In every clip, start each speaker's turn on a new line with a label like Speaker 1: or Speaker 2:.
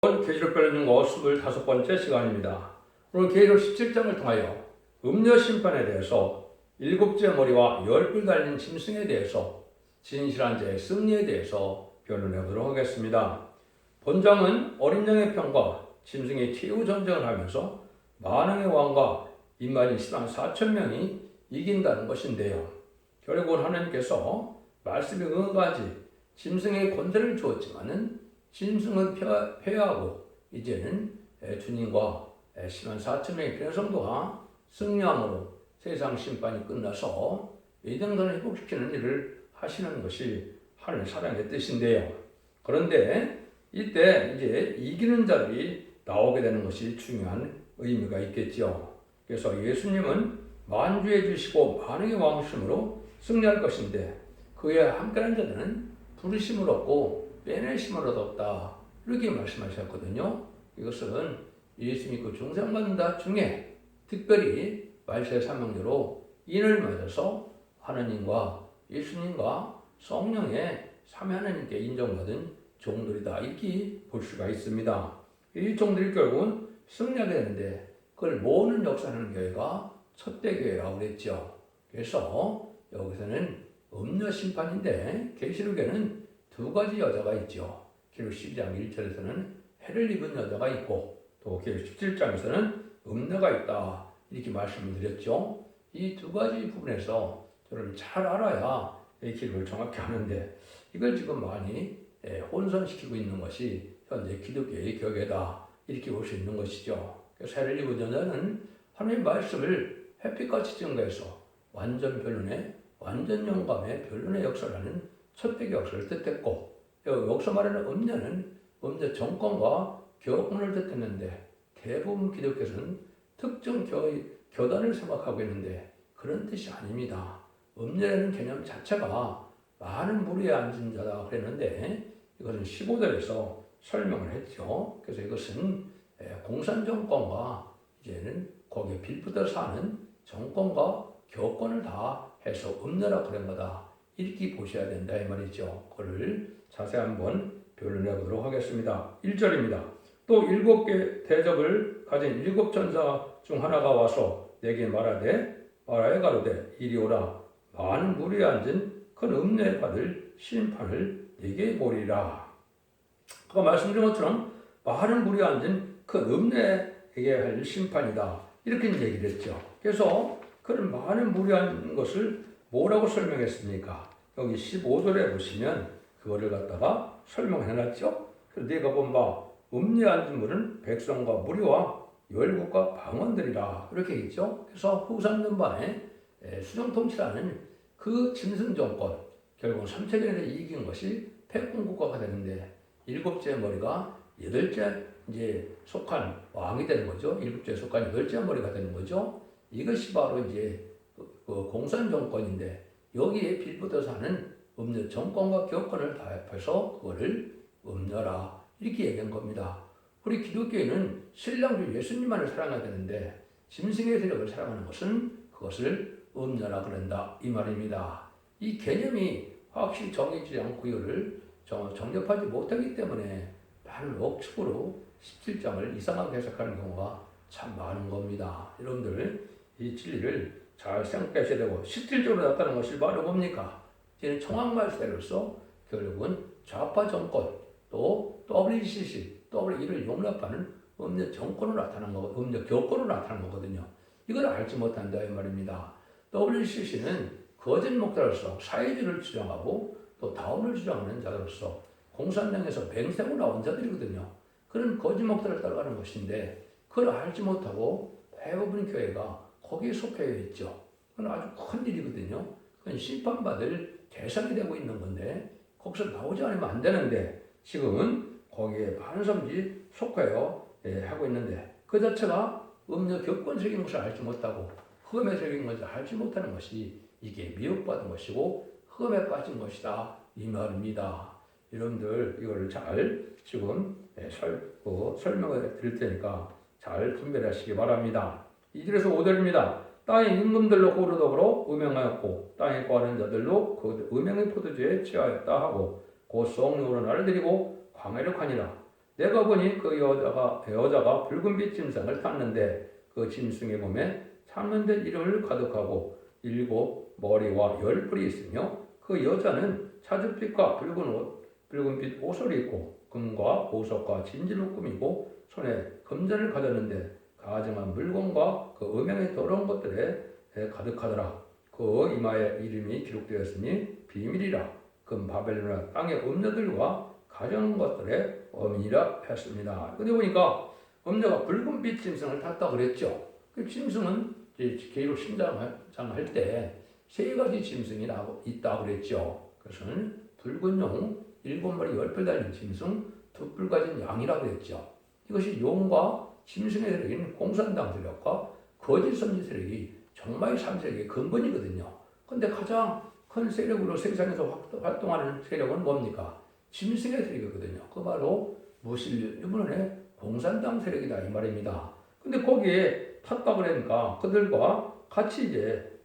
Speaker 1: 계시록 변론연구 25번째 시간입니다. 오늘 계시록 17장을 통하여 음녀 심판에 대해서 일곱째 머리와 열뿔 달린 짐승에 대해서 진실한 자의 승리에 대해서 변론해 보도록 하겠습니다. 본장은 어린 양의 편과 짐승의 최후 전쟁을 하면서 만왕의 왕과 인마인 10만 4천 명이 이긴다는 것인데요. 결국은 하나님께서 말씀에 응하지 짐승의 권세를 주었지만은 짐승은 패하고 이제는 주님과 10만 4천 명의 편성도가 승리함으로 세상 심판이 끝나서 이등선을 회복시키는 일을 하시는 것이 하나님의 사랑의 뜻인데요. 그런데 이때 이제 이기는 자들이 나오게 되는 것이 중요한 의미가 있겠죠. 그래서 예수님은 만주해 주시고 만왕의 왕이심으로 승리할 것인데 그에 함께하는 자들은 부르심을 얻고 빼내심을 얻었다. 이렇게 말씀하셨거든요. 이것은 예수 믿고 중생받는 자 중에 특별히 말세 사명제로 인을 맺어서 하나님과 예수님과 성령의 삼위 하나님께 인정받은 종들이다. 이렇게 볼 수가 있습니다. 이 종들이 결국은 승리하게 되는데 그걸 모으는 역사하는 교회가 첫대교회라고 그랬죠. 그래서 여기서는 음녀 심판인데 계시록에는 두 가지 여자가 있죠. 계시록 12장 1절에서는 해를 입은 여자가 있고 또 계시록 17장에서는 음녀가 있다. 이렇게 말씀을 드렸죠. 이 두 가지 부분에서 저를 잘 알아야 이 기록을 정확히 하는데 이걸 지금 많이 혼선시키고 있는 것이 현재 기독교의 격이다. 이렇게 볼 수 있는 것이죠. 그래서 해를 입은 여자는 하나님의 말씀을 햇빛같이 증거해서 완전 변론의 완전 영감의 변론의 역사를 하는 첫대교 역사를 뜻했고 여기서 말하는 음녀는 음녀 정권과 교권을 뜻했는데 대부분 기독교에서는 특정 교단을 생각하고 있는데 그런 뜻이 아닙니다. 음녀라는 개념 자체가 많은 무리에 앉은 자다 그랬는데 이것은 15절에서 설명을 했죠. 그래서 이것은 공산정권과 이제는 거기에 빌붙어 사는 정권과 교권을 다 해서 음녀라 그런 거다. 이렇게 보셔야 된다 이 말이죠. 그걸 자세히 한번 변론해 보도록 하겠습니다. 1절입니다. 또 7개 대접을 가진 7천사 중 하나가 와서 내게 말하되 가로되 이리 오라. 많은 무리에 앉은 큰 음녀에 받을 심판을 내게 보리라. 아까 말씀드린 것처럼 많은 무리에 앉은 큰 음녀에게 할 심판이다. 이렇게 얘기를 했죠. 그래서 그런 많은 무리에 앉은 것을 뭐라고 설명했습니까? 여기 15절에 보시면 그거를 갖다가 설명해 놨죠. 그래서 네가 본 바 음녀에 앉은 물은 백성과 무리와 열국과 방언들이라 이렇게 있죠. 그래서 후삼년반에 수정통치라는 그 짐승 정권 결국 3차전에서 이긴 것이 패권국가가 되는데 일곱째 머리가 여덟째 이제 속한 왕이 되는 거죠. 일곱째 속한 여덟째 머리가 되는 거죠. 이것이 바로 이제 그 공산 정권인데 여기에 빌붙어 사는 음녀 정권과 교권을 다 합해서 그거를 음녀라 이렇게 얘기한 겁니다. 우리 기독교인은 신랑주 예수님만을 사랑해야 되는데 짐승의 세력을 사랑하는 것은 그것을 음녀라 그런다 이 말입니다. 이 개념이 확실히 정해지지 않고 이거를 정립하지 못하기 때문에 많은 억측으로 17장을 이상하게 해석하는 경우가 참 많은 겁니다. 여러분들 이 진리를 잘 생각하셔야 되고 실질적으로 나타나는 것이 바로 뭡니까? 이제는 청학말세로서 결국은 좌파 정권 또 WCC, WE를 용납하는 음녀 정권으로 나타난 거, 음녀 교권으로 나타난 거거든요. 이걸 알지 못한다 이 말입니다. WCC는 거짓 목자로서 사회주의를 주장하고 또 다운을 주장하는 자로서 공산당에서 맹세고 나온 자들이거든요. 그런 거짓 목자를 따라가는 것인데 그걸 알지 못하고 대부분 교회가 거기에 속해 있죠. 그건 아주 큰 일이거든요. 그건 심판받을 대상이 되고 있는 건데 거기서 나오지 않으면 안 되는데 지금은 거기에 반성지 속하여 하고 있는데 그 자체가 음녀 교권적인 것을 알지 못하고 흑암의적인 것을 알지 못하는 것이 이게 미혹받은 것이고 흑암에 빠진 것이다 이 말입니다. 여러분들 이거를 잘 지금 설명을 드릴 테니까 잘 분별하시기 바랍니다. 2절에서 5절입니다. 땅의 임금들로 고르더불어 음행하였고 땅에 거하는 자들로 그 음행의 포도주에 취하였다 하고 곧 성령으로 나를 드리고 광야를 가니라. 내가 보니 그 여자가 붉은빛 짐승을 탔는데 그 짐승의 몸에 참는데 이름을 가득하고 7 머리와 10뿔이 있으며 그 여자는 자줏빛과 붉은빛 옷을 입고 금과 보석과 진주로 꾸미고 손에 금전을 가졌는데 가증한 물건과 그 음행의 더러운 것들에 가득하더라. 그 이마에 이름이 기록되었으니 비밀이라. 그 바벨론의 땅의 음녀들과 가증한 것들의 어민이라 했습니다. 근데 보니까 음녀가 붉은빛 짐승을 탔다 그랬죠. 그 짐승은 계율 신장할 때 3가지 짐승이 있다 그랬죠. 그것은 붉은 용, 7마리 10뿔 달린 짐승, 2뿔 가진 양이라 그랬죠. 이것이 용과 짐승의 세력인 공산당 세력과 거짓 선지 세력이 정말 3세력의 근본이거든요. 근데 가장 큰 세력으로 세상에서 활동하는 세력은 뭡니까? 짐승의 세력이거든요. 그 바로 무슬림의 공산당 세력이다 이 말입니다. 근데 거기에 탔다 그러니까 그들과 같이 이제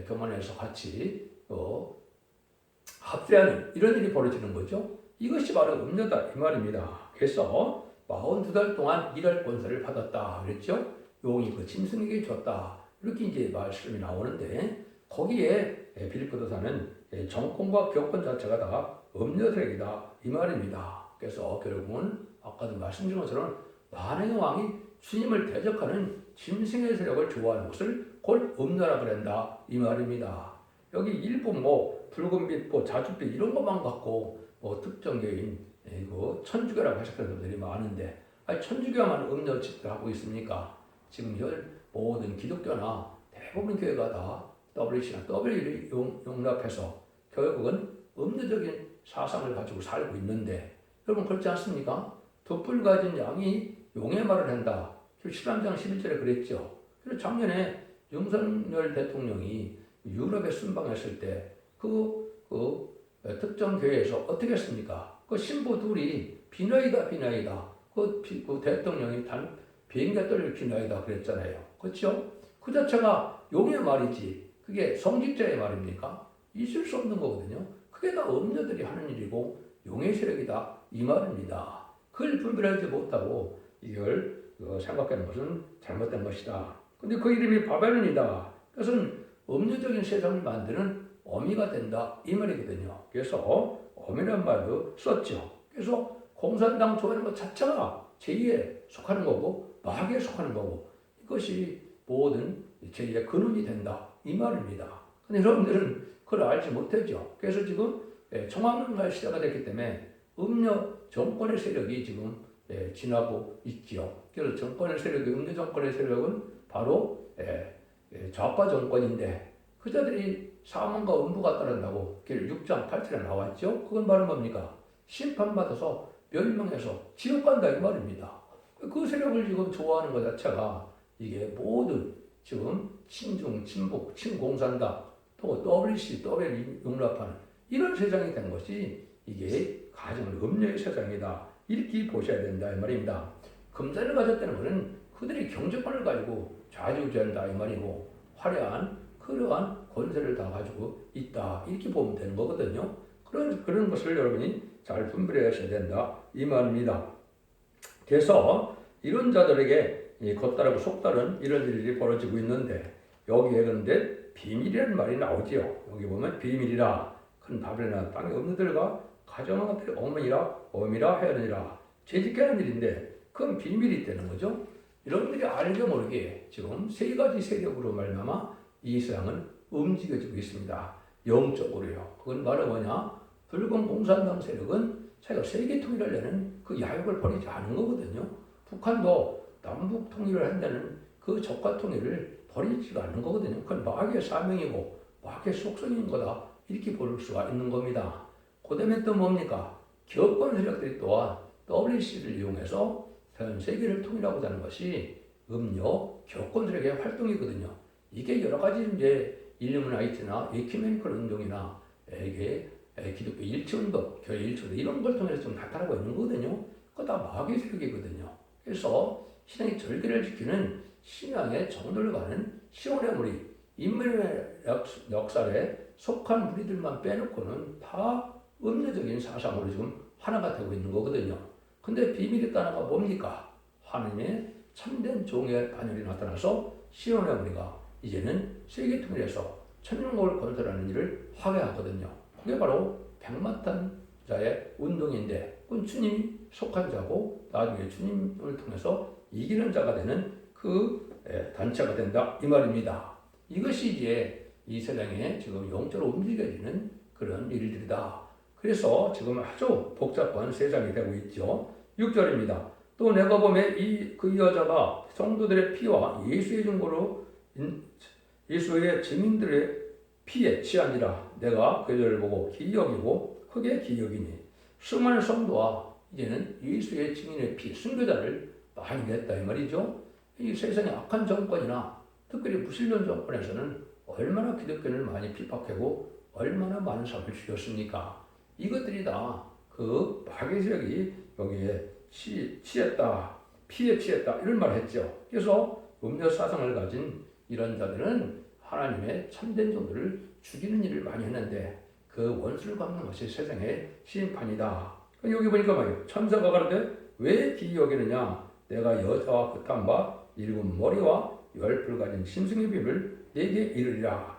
Speaker 1: 교만해서 같이 합세하는 이런 일이 벌어지는 거죠. 이것이 바로 음녀다 이 말입니다. 그래서 42달 동안 일할 권세를 받았다 그랬죠. 용이 그 짐승에게 줬다 이렇게 이제 말씀이 나오는데 거기에 빌립보 도사는 정권과 교권 자체가 다 음녀 세력이다 이 말입니다. 그래서 결국은 아까도 말씀드린 것처럼 만행의 왕이 주님을 대적하는 짐승의 세력을 좋아하는 것을 곧 음녀라 그런다 이 말입니다. 여기 일부 붉은빛, 자줏빛 이런 것만 갖고 특정교인 천주교라고 해석하는 분들이 많은데 천주교만 음녀 짓을 하고 있습니까? 지금 모든 기독교나 대부분 교회가 다 WC나 W를 용납해서 결국은 음녀적인 사상을 가지고 살고 있는데 여러분 그렇지 않습니까? 2뿔 가진 양이 용의 말을 한다. 13장 11절에 그랬죠. 그래서 작년에 윤석열 대통령이 유럽에 순방했을 때 그 특정 교회에서 어떻게 했습니까? 그 신부 둘이 비너이다. 그 대통령이 비행기가 떨릴 비너이다 그랬잖아요. 그렇죠? 그 자체가 용의 말이지 그게 성직자의 말입니까? 있을 수 없는 거거든요. 그게 다 음녀들이 하는 일이고 용의 세력이다 이 말입니다. 그걸 분별하지 못하고 이걸 생각하는 것은 잘못된 것이다. 근데 그 이름이 바벨론이다. 그것은 음료적인 세상을 만드는 어미가 된다 이 말이거든요. 그래서 어미란 말도 썼죠. 그래서 공산당 좋아하는 것 자체가 제2에 속하는 거고 마귀에 속하는 거고 이것이 모든 제2의 근원이 된다 이 말입니다. 근데 여러분들은 그걸 알지 못했죠. 그래서 지금 청와문과 시대가 됐기 때문에 음료 정권의 세력이 지금 지나고 있지요. 그래서 정권의 세력이 음료 정권의 세력은 바로 좌파 정권인데 그자들이 사망과 음부가 따른다고 6장 8절에 나왔죠. 그건 바로 뭡니까? 심판받아서 멸망해서 지옥 간다 이 말입니다. 그 세력을 지금 좋아하는 것 자체가 이게 모든 지금 친중, 친북, 친공산당 또 WC, WL 용납하는 이런 세상이 된 것이 이게 가정을 음녀의 세상이다. 이렇게 보셔야 된다 이 말입니다. 금전을 가졌다는 것은 그들이 경제권을 가지고 좌지우지한다 이 말이고 화려한 그러한 권세를 다 가지고 있다 이렇게 보면 되는 거거든요. 그런 것을 여러분이 잘 분별하셔야 된다 이 말입니다. 그래서 이런 자들에게 겉다르고 속다른 이런 일이 벌어지고 있는데 여기에 그런데 비밀이라는 말이 나오지요. 여기 보면 비밀이라 큰 바벨론 땅의 음녀들과 가정한 것들이 어미라 하였느니라 죄짓게 하는 일인데 그건 비밀이 되는 거죠. 여러분들이 알게 모르게 지금 3가지 세력으로 말미암아 이 세상은 움직여지고 있습니다. 영적으로요. 그건 바로 뭐냐? 붉은 공산당 세력은 자기가 세계 통일하려는 그 야욕을 버리지 않은 거거든요. 북한도 남북 통일을 한다는 그 적과 통일을 버리지 않는 거거든요. 그건 마귀의 사명이고 마귀의 속성인 거다. 이렇게 볼 수가 있는 겁니다. 그 다음에 또 뭡니까? 기업권 세력들이 또한 WC를 이용해서 전 세계를 통일하고자 하는 것이 음료, 기업권 세력의 활동이거든요. 이게 여러 가지 이제 일루미나이트나 에큐메니컬 운동이나 이게 기독교 일치운동, 교회 일치운동 이런 걸 통해서 좀 나타나고 있는 거거든요. 그거 다 마귀의 세력이거든요. 그래서 신앙의 절개를 지키는 신앙의 정도를 가는 시온의 무리, 인문의 역사에 속한 무리들만 빼놓고는 다 음료적인 사상으로 지금 하나가 되고 있는 거거든요. 근데 비밀이 따라가 뭡니까? 하느님의 참된 종의 반열이 나타나서 시온의 머리가 이제는 세계 통일해서 천년국을 건설하는 일을 하게 하거든요. 그게 바로 백마탄자의 운동인데 그건 주님이 속한 자고 나중에 주님을 통해서 이기는 자가 되는 그 단체가 된다 이 말입니다. 이것이 이제 이 세상에 지금 영적으로 움직여지는 그런 일들이다. 그래서 지금 아주 복잡한 세상이 되고 있죠. 6절입니다. 또 내가 보매 그 여자가 성도들의 피와 예수의 증거로 예수의 증인들의 피에 취한지라 내가 그 여자를 보고 기여기고 크게 기여기니 수많은 성도와 이제는 예수의 증인의 피, 순교자를 많이 냈다 이 말이죠. 이 세상의 악한 정권이나 특별히 무신론 정권에서는 얼마나 기독교를 많이 핍박하고 얼마나 많은 사람을 죽였습니까? 이것들이 다 그 마귀 세력이 여기에 취했다, 피에 취했다 이런 말을 했죠. 그래서 음료 사상을 가진 이런 자들은 하나님의 참된 종들을 죽이는 일을 많이 했는데 그 원수를 갚는 것이 세상의 심판이다. 여기 보니까 말이에요. 천사가 가로되 왜 기이 여기느냐? 내가 여자와 그탄 바 일곱 머리와 열뿔 가진 짐승의 비밀을 내게 이르리라.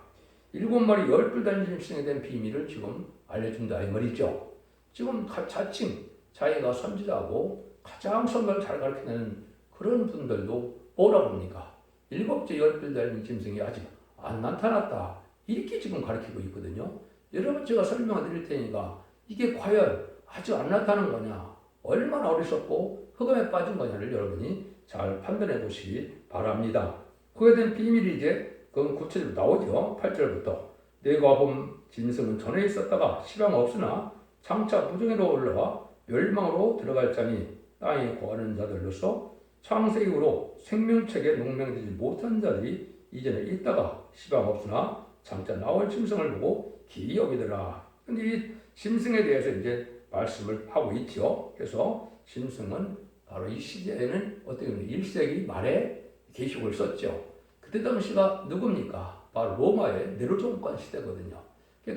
Speaker 1: 일곱 머리 열뿔 가진 짐승에 대한 비밀을 지금 알려준다 이 말이죠. 지금 자칭 자기가 선지자고 가장 선거를 잘 가르치는 그런 분들도 뭐라고 합니까? 일곱째 열뿔 달린 짐승이 아직 안 나타났다. 이렇게 지금 가르치고 있거든요. 여러분 제가 설명을 드릴 테니까 이게 과연 아직 안 나타난 거냐? 얼마나 어리석고 흑암에 빠진 거냐를 여러분이 잘 판단해 보시기 바랍니다. 그에 대한 비밀이 이제 그건 구체적으로 나오죠. 8절부터 내가 본 짐승은 전에 있었다가 시방 없으나 장차 부정으로 올라와 멸망으로 들어갈 자니 땅에 거하는 자들로서 창세 이후로 생명책에 농명되지 못한 자들이 이전에 있다가 시방 없으나 장차 나올 짐승을 보고 기이 여기더라. 근데 이 짐승에 대해서 이제 말씀을 하고 있죠. 그래서 짐승은 바로 이 시대에는 어떻게 보면 1세기 말에 계시록을 썼죠. 그때 당시가 누굽니까? 바로 로마의 네로 정권 시대거든요.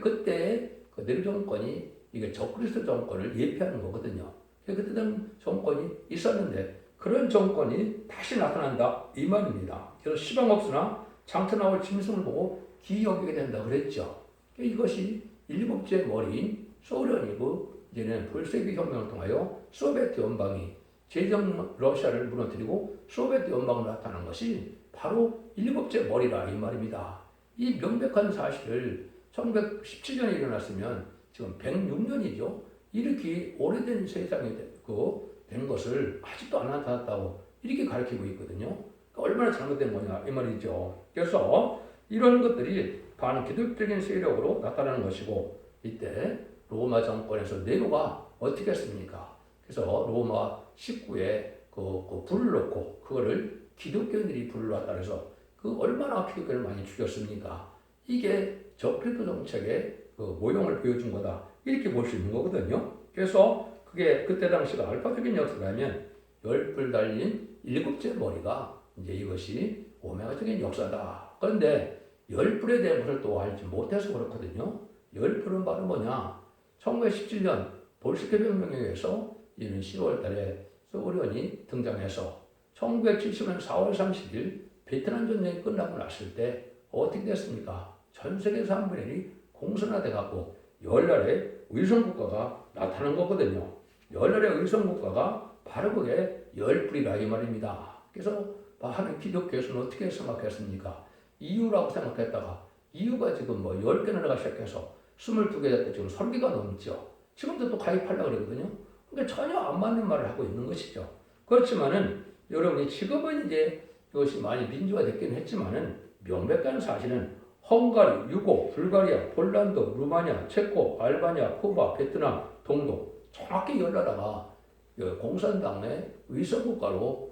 Speaker 1: 그때 그 네로 정권이 이게 적그리스도 정권을 예표하는 거거든요. 그때 당 정권이 있었는데 그런 정권이 다시 나타난다 이 말입니다. 그래서 시방 없으나 장차 나올 짐승을 보고 기이 여기게 된다 그랬죠. 이것이 일곱째 머리인 소련이고 이제는 볼셰비키 혁명을 통하여 소비에트 연방이 제정 러시아를 무너뜨리고 소비에트 연방으로 나타난 것이 바로 일곱째 머리라 이 말입니다. 이 명백한 사실을 1917년에 일어났으면 지금 106년이죠. 이렇게 오래된 세상이 된 것을 아직도 안 나타났다고 이렇게 가르치고 있거든요. 그러니까 얼마나 잘못된 거냐 이 말이죠. 그래서 이런 것들이 반기독적인 세력으로 나타나는 것이고 이때 로마 정권에서 네로가 어떻게 했습니까? 그래서 로마 식구에 그 불을 넣고 그거를 기독교인들이 불을 놨다 그래서 그 얼마나 기독교를 많이 죽였습니까? 이게 적그리스도 정책의 그 모형을 보여준 거다 이렇게 볼 수 있는 거거든요. 그래서 그게 그때 당시가 알파적인 역사라면 열뿔 달린 일곱째 머리가 이제 이것이 오메가적인 역사다. 그런데 열뿔에 대한 것을 또 알지 못해서 그렇거든요. 열뿔은 바로 뭐냐? 1917년 볼셰비키 혁명에 의해서 이는 10월 달에 소련이 등장해서 1970년 4월 30일 베트남 전쟁이 끝나고 났을 때 어떻게 됐습니까? 전 세계 3분의 1이 공산화돼 갖고 열날의 위성국가가 나타난 거거든요. 열날의 위성국가가 바로 그게 열뿔이라 이 말입니다. 그래서 많은 기독교에서는 어떻게 생각했습니까? 이유라고 생각했다가 이유가 지금 뭐 10개나 나가 시작해서 22개 지금 30개가 넘죠. 지금도 또 가입하려고 그러거든요. 그러니까 전혀 안 맞는 말을 하고 있는 것이죠. 그렇지만은 여러분이 지금은 이제 이것이 많이 민주화됐긴 했지만은 명백한 사실은 헝가리, 유고, 불가리아, 폴란드, 루마니아, 체코, 알바니아, 쿠바, 베트남, 동독 정확히 열나라가 공산당의 위성국가로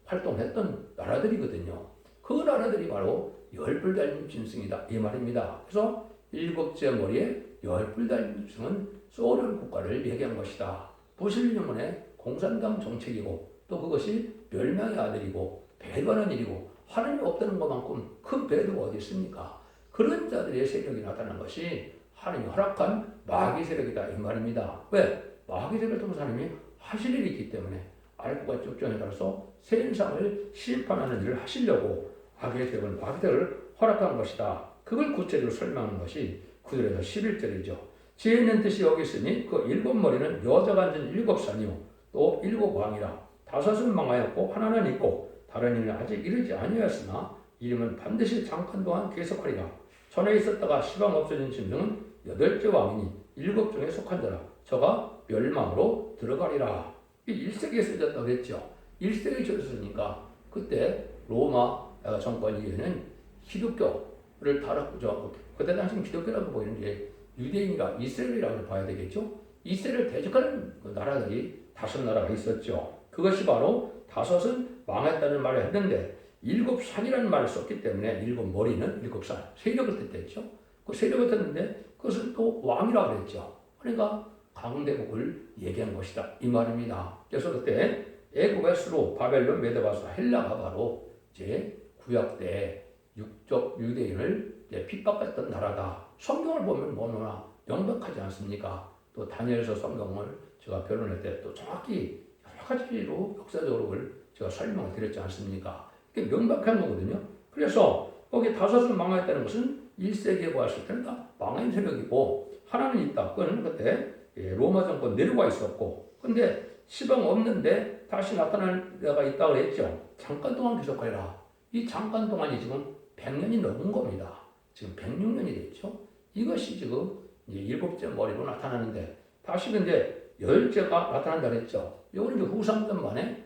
Speaker 1: 활동했던 나라들이거든요. 그 나라들이 바로 열뿔 달린 짐승이다 이 말입니다. 그래서 일곱째 머리에 열뿔 달린 짐승은 소련 국가를 얘기한 것이다. 부실령문의 공산당 정책이고 또 그것이 멸망의 아들이고 배반하는 일이고 하나님이 없다는 것만큼 큰 배도가 어디 있습니까? 그런 자들의 세력이 나타난 것이 하나님이 허락한 마귀 세력이다 이 말입니다. 왜? 마귀 세력을 통해서 하나님이 하실 일이 있기 때문에 알고가 쪽전에 따라서 세상을 심판하는 일을 하시려고 악의 세력은 마귀들을 허락한 것이다. 그걸 구체적으로 설명하는 것이 구절에서 11절이죠. 지혜 있는 뜻이 여기 있으니 그 일곱 머리는 여자가 앉은 일곱 산이요 또 일곱 왕이라. 다섯은 망하였고 하나는 있고 다른 이는 아직 이르지 아니하였으나 이름은 반드시 잠깐 동안 계속하리라. 전에 있었다가 시방 없어진 짐승은 여덟째 왕이니 일곱 중에 속한 자라. 저가 멸망으로 들어가리라. 1세기에 쓰였다고 했죠. 1세기에 쓰였으니까 그때 로마 정권 이후에는 기독교를 다뤘죠. 그때 당시는 기독교라고 보이는 게 유대인이라 이스라엘이라고 봐야 되겠죠. 이스라엘을 대적하는 나라들이 다섯 나라가 있었죠. 그것이 바로 다섯은 망했다는 말을 했는데 일곱 산이라는 말을 썼기 때문에 일곱 머리는 일곱 산 세력을 뜻했죠. 그 세력을 뜻했는데 그것은 또 왕이라고 그랬죠. 그러니까 강대국을 얘기한 것이다 이 말입니다. 그래서 그때 애굽의 수로 바벨론, 메도바스, 헬라가 바로 이제 구약 때 육적 유대인을 핍박했던 나라다. 성경을 보면 너무나 명백하지 않습니까? 또 다니엘서 성경을 제가 변론할 때 또 정확히 여러 가지로 역사적으로 그걸 제가 설명을 드렸지 않습니까? 이게 명백한 거거든요. 그래서 거기 다섯을 망했다는 것은 1세기에 보았을 때는 다 망한 세력이고 하나는 있다. 그건 그때 로마 정권 내려가 있었고 근데 시방 없는데 다시 나타날 때가 있다고 그랬죠. 잠깐 동안 계속하리라. 이 잠깐 동안이 지금 100년이 넘은 겁니다. 지금 106년이 됐죠. 이것이 지금 이제 일곱째 머리로 나타나는데 다시 근데 열째가 나타난다 그랬죠. 이거는 이제 후삼전 만에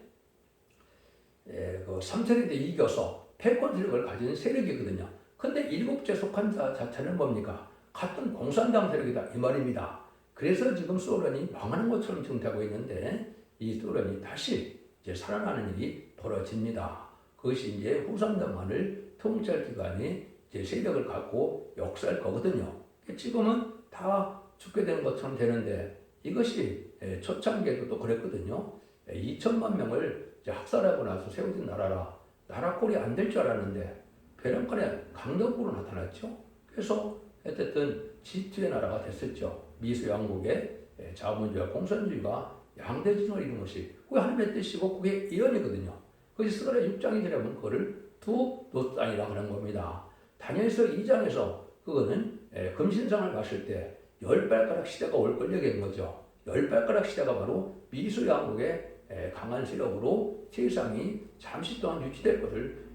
Speaker 1: 그 3세대 때 이겨서 패권 세력을 가진 세력이거든요. 근데 일곱째 속한 자 자체는 뭡니까? 같은 공산당 세력이다 이 말입니다. 그래서 지금 소련이 망하는 것처럼 지금 되고 있는데 이 소련이 다시 이제 살아나는 일이 벌어집니다. 그것이 이제 후삼전만을 통치할 기간이 이제 세력을 갖고 역사할 거거든요. 지금은 다 죽게 되는 것처럼 되는데 이것이 초창기에도 또 그랬거든요. 2천만 명을 이제 학살하고 나서 세워진 나라라. 나라 꼴이 안 될 줄 알았는데 벼랑간에 강력으로 나타났죠. 그래서 어쨌든 G2의 나라가 됐었죠. 미소 양국의 자본주의와 공산주의가 양대진을 이룬 것이 그게 하나님의 뜻이고 그게 예언이거든요. 그것이 스가랴 6장이라면 그거를 두 노땅이라고 하는 겁니다. 다니엘서 2장에서 그거는 금신상을 봤을 때 10발가락 시대가 올 걸 얘기한 거죠. 10발가락 시대가 바로 미소 양국의 강한 세력으로 세상이 잠시 동안 유지될 것을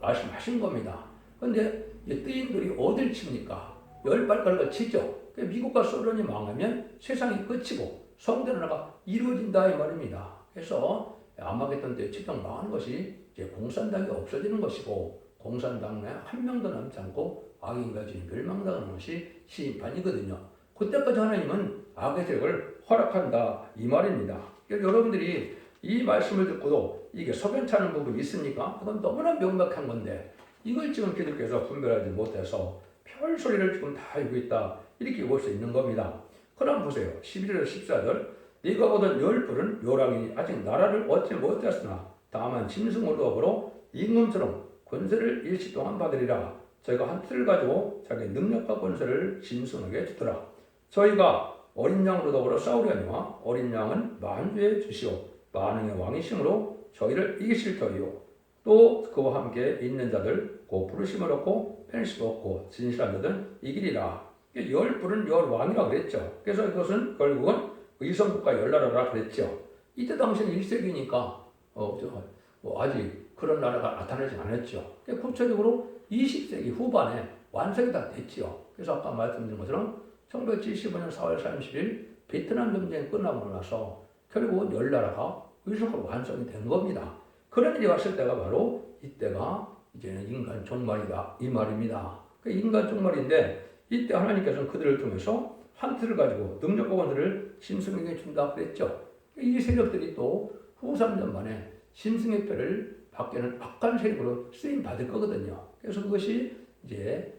Speaker 1: 말씀하신 겁니다. 그런데 뜨인들이 어딜 칩니까? 10발가락을 치죠. 미국과 소련이 망하면 세상이 끝이고 성대 나라가 이루어진다 이 말입니다. 그래서 아마겟돈 때 최종 망하는 것이 이제 공산당이 없어지는 것이고 공산당 내 한 명도 남지 않고 악인까지 멸망당하는 것이 심판이거든요. 그때까지 하나님은 악의 세력을 허락한다 이 말입니다. 여러분들이 이 말씀을 듣고도 이게 석연치 않은 부분이 있습니까? 그건 너무나 명백한 건데 이걸 지금 기독교에서 분별하지 못해서 별 소리를 지금 다 알고 있다 이렇게 볼 수 있는 겁니다. 그럼 보세요. 11절 14절 네가 보던 열불은 요랑이 아직 나라를 얻지 못했으나 다만 짐승으로 더불어 임금처럼 권세를 일시 동안 받으리라. 저희가 한 틀을 가지고 자기 능력과 권세를 짐승에게 주더라. 저희가 어린 양으로 더불어 싸우려니와 어린 양은 만주의 주시오 만왕의 왕이심으로 저희를 이기실 터이요 또 그와 함께 있는 자들 곧 부르심을 얻고 펜식을 얻고 진실한 자들은 이기리라. 열불은 열왕이라고 그랬죠. 그래서 이것은 결국은 이성국가 열나라라 그랬죠. 이때 당시는 1세기니까 아직 그런 나라가 나타나지 않았죠. 구체적으로 20세기 후반에 완성이 다 됐죠. 그래서 아까 말씀드린 것처럼 1975년 4월 30일 베트남 전쟁이 끝나고 나서 결국은 열나라가 의석으로 완성이 된 겁니다. 그런 일이 왔을 때가 바로 이때가 이제는 인간 종말이다 이 말입니다. 그 인간 종말인데 이때 하나님께서는 그들을 통해서 한 틀을 가지고 능력과 권세를 짐승에게 준다 그랬죠. 이 세력들이 또 후삼전 만에 짐승의 표를 받기는 악한 세력으로 쓰임 받을 거거든요. 그래서 그것이 이제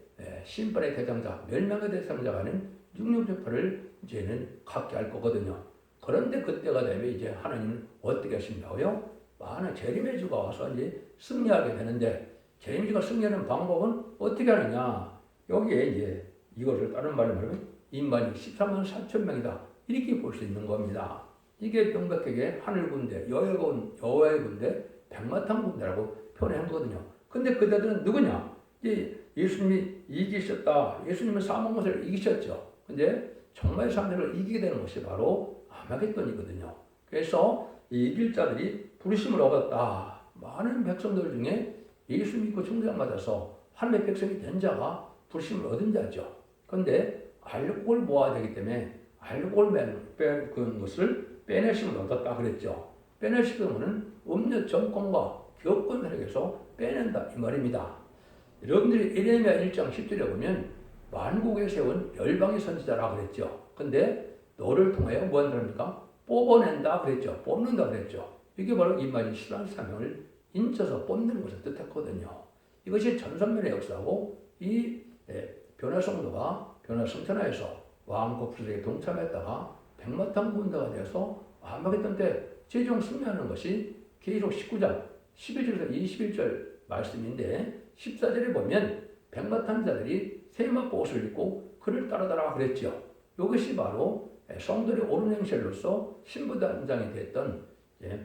Speaker 1: 심판의 대상자, 멸망의 대상자가 아닌 육령표를 이제는 갖게 할 거거든요. 그런데 그때가 되면 이제 하나님은 어떻게 하신다고요? 많은 재림의 주가 와서 이제 승리하게 되는데 재림의 주가 승리하는 방법은 어떻게 하느냐? 여기에 이제 이것을 다른 말로 말하면 인만이 13만 4천 명이다. 이렇게 볼 수 있는 겁니다. 이게 명백하게 하늘 군대, 여호와의 군대, 백마탄 군대라고 표현한 거거든요. 근데 그대들은 누구냐? 예수님이 이기셨다. 예수님은 사망못을 이기셨죠. 근데 정말 사람들을 이기게 되는 것이 바로 아마겟돈이거든요. 그래서 이 이길 자들이 부르심을 얻었다. 많은 백성들 중에 예수 믿고 충전받아서 하나님의 백성이 된 자가 부르심을 얻은 자죠. 그런데 알곡을 모아야 되기 때문에 알곡을 뺀 것을 빼내심을 얻었다 그랬죠. 빼내시면은 음료 정권과 교권 세력에서 빼낸다 이 말입니다. 여러분들이 에레미야 1장 10절에 보면 만국에 세운 열방의 선지자라 그랬죠. 근데 너를 통하여 뭐 한다니까? 뽑아낸다 그랬죠. 뽑는다 그랬죠. 이게 바로 이 말이 신앙 사명을 인쳐서 뽑는 것을 뜻했거든요. 이것이 전선면의 역사고 이 변화성도가 변화성천하에서 왕국수에게 동참했다가 백마탄 군대가 되어서 아마겟돈 때 최종 승리하는 것이 계시록 19장 11절에서 21절 말씀인데 14절에 보면 백마탄 자들이 세마포 옷을 입고 그를 따르더라 그랬죠. 이것이 바로 성도의 옳은 행실로서 신부단장이 됐던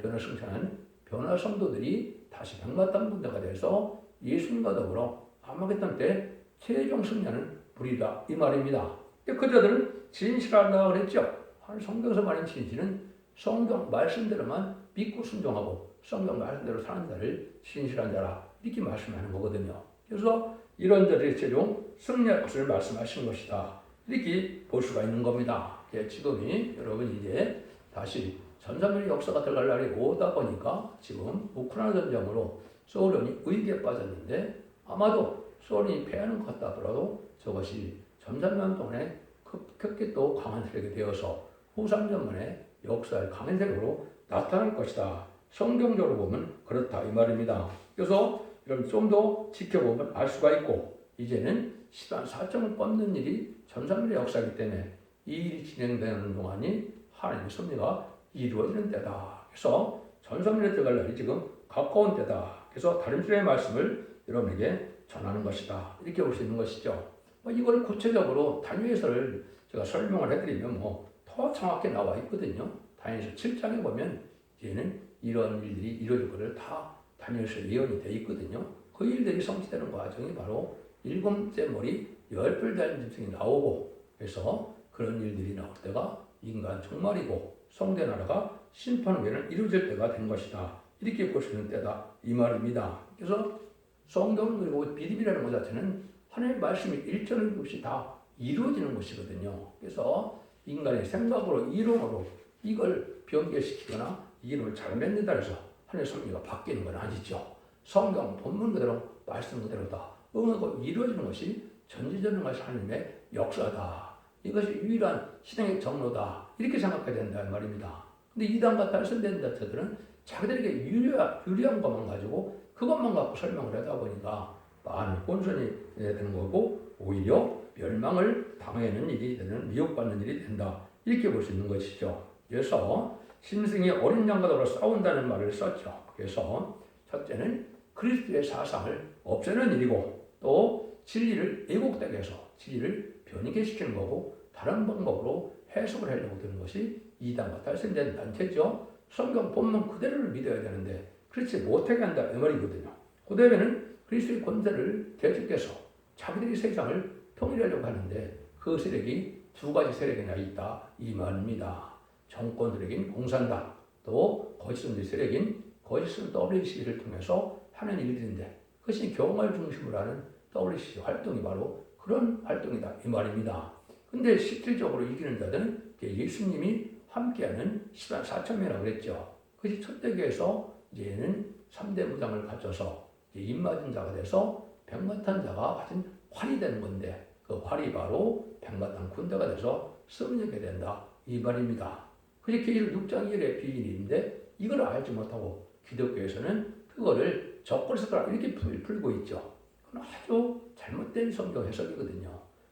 Speaker 1: 변화승천한 변화성도들이 다시 백마탄 군대가 돼서 예수님과 더불어 아마겟돈 때 최종 승리하는 불이다 이 말입니다. 그자들은 진실한다 그랬죠. 성경에서 말하는 진실은 성경 말씀대로만 믿고 순종하고 성경 말씀대로 사는 자를 진실한 자라 이렇게 말씀하는 거거든요. 그래서 이런 자들이 최종 승리할 것을 말씀하시는 것이다. 이렇게 볼 수가 있는 겁니다. 지금이 여러분 이제 다시 전산면의 역사가 들어갈 날이 오다 보니까 지금 우크라이나 전쟁으로 소련이 위기에 빠졌는데 아마도 소련이 패하는 것 같다 하더라도 저것이 전산면 동안에 급격히 또 강한 세력이 되어서 후 3년 만에 역사의 강한 세력으로 나타날 것이다. 성경적으로 보면 그렇다 이 말입니다. 그래서 여러분 좀 더 지켜보면 알 수가 있고 이제는 시간 4점을 뻗는 일이 전산면의 역사이기 때문에 이 일이 진행되는 동안이 하나님의 섭리가 이루어지는 때다. 그래서 전산면에 들어갈 날이 지금 가까운 때다. 그래서 다림질의 말씀을 여러분에게 전하는 것이다. 이렇게 볼 수 있는 것이죠. 이걸 구체적으로 단위에서를 제가 설명을 해드리면 더 정확히 나와 있거든요. 다니엘서 7장에 보면 이제는 이런 일들이 이루어질 것을 다 다니엘서 예언이 되어 있거든요. 그 일들이 성취되는 과정이 바로 일곱째 머리 열불 달린 짐승이 나오고 그래서 그런 일들이 나올 때가 인간 종말이고 성대 나라가 심판 후에는 이루어질 때가 된 것이다. 이렇게 볼 수 있는 때다 이 말입니다. 그래서 성경 그리고 비립이라는 것 자체는 하나님의 말씀이 일전일 없이 다 이루어지는 것이거든요. 그래서 인간의 생각으로 이론으로 이걸 변개시키거나 이론을 잘 맺는다 해서 하나님의 섭리가 바뀌는 건 아니죠. 성경 본문 그대로 말씀 그대로다 응하고 이루어지는 것이 전지전능하신 하나님의 역사다. 이것이 유일한 신앙의 정로다. 이렇게 생각해야 된다 말입니다. 근데 이단과 탈선된 자체들은 자기들에게 유리한 것만 가지고 그것만 갖고 설명을 하다 보니까 많은 혼선이 되는 거고 오히려 멸망을 당하는 일이 되는 미혹받는 일이 된다. 이렇게 볼 수 있는 것이죠. 그래서 짐승이 어린 양과 더불어 싸운다는 말을 썼죠. 그래서 첫째는 그리스도의 사상을 없애는 일이고 또 진리를 왜곡되게 해서 진리를 변이게 시키는 거고 다른 방법으로 해석을 하려고 드는 것이 이단과 탈선된 단체죠. 성경 본문 그대로를 믿어야 되는데 그렇지 못하게 한다 이 말이거든요. 그 다음에는 그리스도의 권세를 대적해서 자기들이 세상을 통일하려고 하는데 그 세력이 두 가지 세력이나 있다 이 말입니다. 정권 세력인 공산당 또 거짓선지 세력인 거짓선 WC를 통해서 하는 일들인데 그것이 교황을 중심으로 하는 WC 활동이 바로 그런 활동이다 이 말입니다. 근데 실질적으로 이기는 자들은 예수님이 함께하는 시간 4천명이라고 그랬죠. 그것이 첫대교에서 이제는 3대 무장을 갖춰서 입맞은 자가 돼서 백마탄 자가 가진 활이 되는 건데 그 활이 바로 백마탄 군대가 돼서 승리하게 된다 이 말입니다. 그게 계시록 6장 1의 비밀인데 이걸 알지 못하고 기독교에서는 그거를 적그리스도라 이렇게 풀고 있죠. 그건 아주 잘못된 성경 해석이거든요.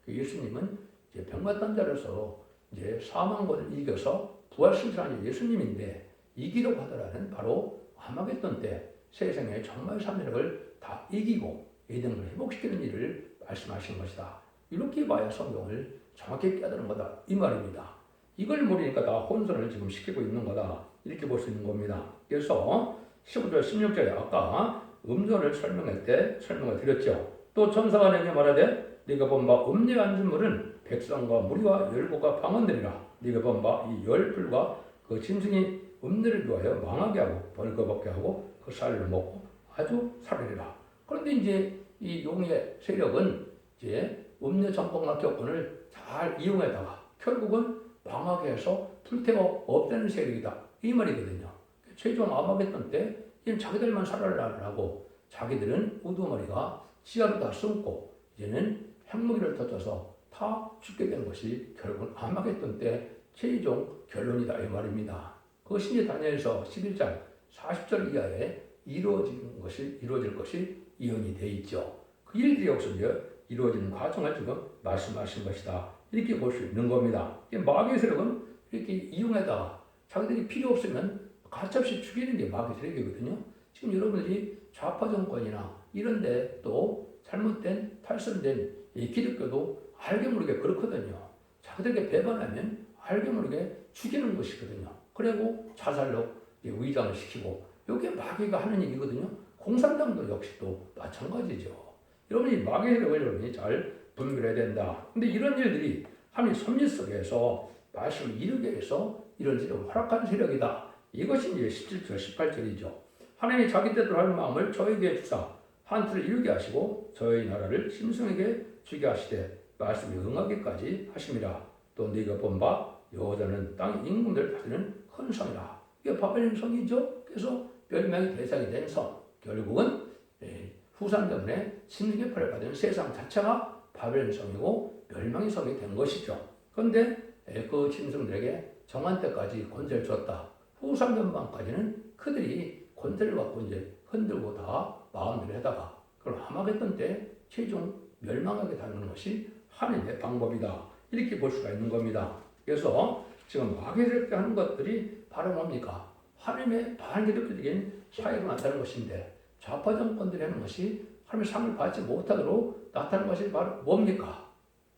Speaker 1: 예수님은 이제 백마탄 자로서 이제 사망권을 이겨서 부활승천한 예수님인데 이기려고 하더라는 바로 아마겟돈 때 세상의 정말 삼위력을 다 이기고 예정을 회복시키는 일을 말씀하신 것이다. 이렇게 봐야 성경을 정확히 깨달은 거다 이 말입니다. 이걸 모르니까 다 혼선을 지금 시키고 있는 거다. 이렇게 볼 수 있는 겁니다. 그래서 15절, 16절에 아까 음전을 설명할 때 설명을 드렸죠. 또 천사가 내게 말하되 네가 본 바 음녀 앉은 물은 백성과 무리와 열국과 방언들이라. 네가 본 바 이 열불과 그 짐승이 음녀를 위하여 망하게 하고 벌거벗게 하고 그 쌀을 먹고 아주 살으리라. 그런데 이제 이 용의 세력은 이제 음녀 정복막 교권을 잘 이용하다가 결국은 망하게 해서 불태워 없애는 세력이다. 이 말이거든요. 최종 아마겟돈 때 자기들만 살아나려고 자기들은 우두머리가 지하로 다 숨고 이제는 핵무기를 터져서 다 죽게 된 것이 결국은 아마겟돈 때 최종 결론이다. 이 말입니다. 그것이 이제 다니엘서 11장 40절 이하에 이루어질 것이 예언이 되어 있죠. 그 일들이 여기서 이루어지는 과정을 지금 말씀하신 것이다. 이렇게 볼 수 있는 겁니다. 마귀의 세력은 이렇게 이용하다가 자기들이 필요 없으면 가차없이 죽이는 게 마귀의 세력이거든요. 지금 여러분들이 좌파 정권이나 이런데 또 잘못된 탈선된 이 기독교도 알게 모르게 그렇거든요. 자기들에게 배반하면 알게 모르게 죽이는 것이거든요. 그리고 자살로 위장을 시키고 이게 마귀가 하는 일이거든요. 공산당도 역시 또 마찬가지죠. 여러분이 마귀의 세력을 여러분이 잘 분별해야 된다. 근데 이런 일들이 하나님 섭리 속에서 말씀을 이루게 해서 이런 세력을 허락한 세력이다. 이것이 이제 17절, 18절이죠. 하나님이 자기 뜻대로 할 마음을 저에게 주사 한 틀을 이루게 하시고 저희 나라를 심승에게 주게 하시되 말씀이 응하기까지 하심이라. 또 네가 본 바 여호와는 땅의 임금들 받는 큰 성이라. 이게 바벨론 성이죠. 그래서 멸망의 대상이 된 성. 결국은 후산 때문에 심승의 팔을 받은 세상 자체가 바벨론 성이고 멸망의 성이 된 것이죠. 그런데 그 짐승들에게 정한 때까지 권세를 줬다. 후 3년반까지는 그들이 권세를 갖고 이제 흔들고 다 마음대로 하다가 그걸 아마겟돈 때 최종 멸망하게 되는 것이 하나님의 방법이다. 이렇게 볼 수가 있는 겁니다. 그래서 지금 마귀를 하는 것들이 바로 뭡니까? 하나님의 반기독교적인 사회로 나타나는 것인데 좌파 정권들이 하는 것이 하나님의 상을 받지 못하도록 나타나는 것이 바로 뭡니까?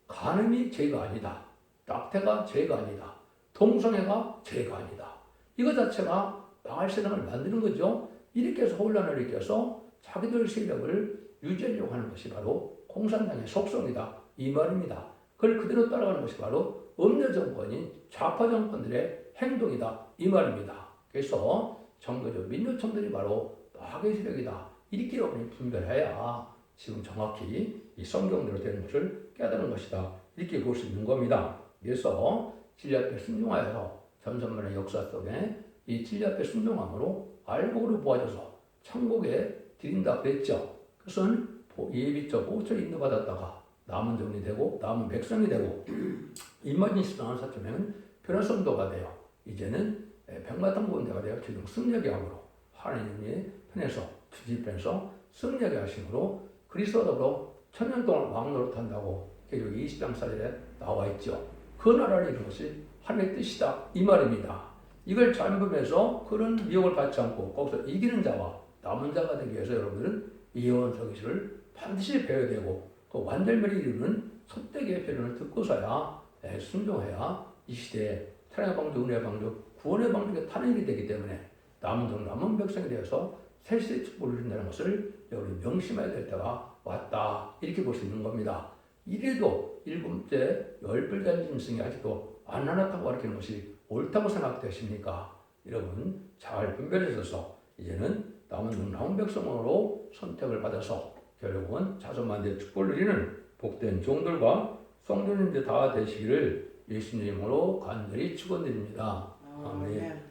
Speaker 1: 간음이 죄가 아니다. 낙태가 죄가 아니다. 동성애가 죄가 아니다. 이거 자체가 망할 세상을 만드는 거죠. 이렇게 해서 혼란을 일으켜서 자기들 세력을 유지하려고 하는 것이 바로 공산당의 속성이다. 이 말입니다. 그걸 그대로 따라가는 것이 바로 음녀 정권인 좌파 정권들의 행동이다. 이 말입니다. 그래서 정교적 민주청들이 바로 마귀의 세력이다. 이렇게 여러분이 분별해야 지금 정확히 이 성경대로 되는 것을 깨달은 것이다. 이렇게 볼 수 있는 겁니다. 그래서 진리 앞에 순종하여서 전선만의 역사 속에 이 진리 앞에 순종함으로 알곡으로 모아져서 천국에 드린다 그랬죠. 그것은 예비적 보초를 인도받았다가 남은 종이 되고 남은 백성이 되고 임마진 시당한 사람은 변화성도가 돼요. 이제는 백마탄고운대가 되어 최종 승리하게 함으로 하나님의 편에서 주집편에서 승리하게 하심으로 그리스도로 천년 동안 왕노릇 한다고 계속 20장 4절에 나와 있죠. 그 나라를 이루는 것이 하나님의 뜻이다. 이 말입니다. 이걸 잠금해서 그런 미혹을 받지 않고 거기서 이기는 자와 남은 자가 되기 위해서 여러분들은 예언 서기시를 반드시 배워야 되고 그 완전멸이 이루는 선택의 표현을 듣고서야 순종해야 이 시대에 사랑의 방주, 은혜의 방주, 구원의 방주가 타는 일이 되기 때문에 남은 백성이 되어서 새시대의 축복을 누린다는 것을 여러분이 명심해야 될 때가 왔다. 이렇게 볼 수 있는 겁니다. 이래도 일곱째 열불 달린 짐승이 아직도 안 나타나고 가르치는 것이 옳다고 생각되십니까? 여러분 잘 분별해서 이제는 남은 백성으로 선택을 받아서 결국은 자손만대 축복을 누리는 복된 종들과 성도님들 다 되시기를 예수님으로 간절히 축원드립니다. 아멘.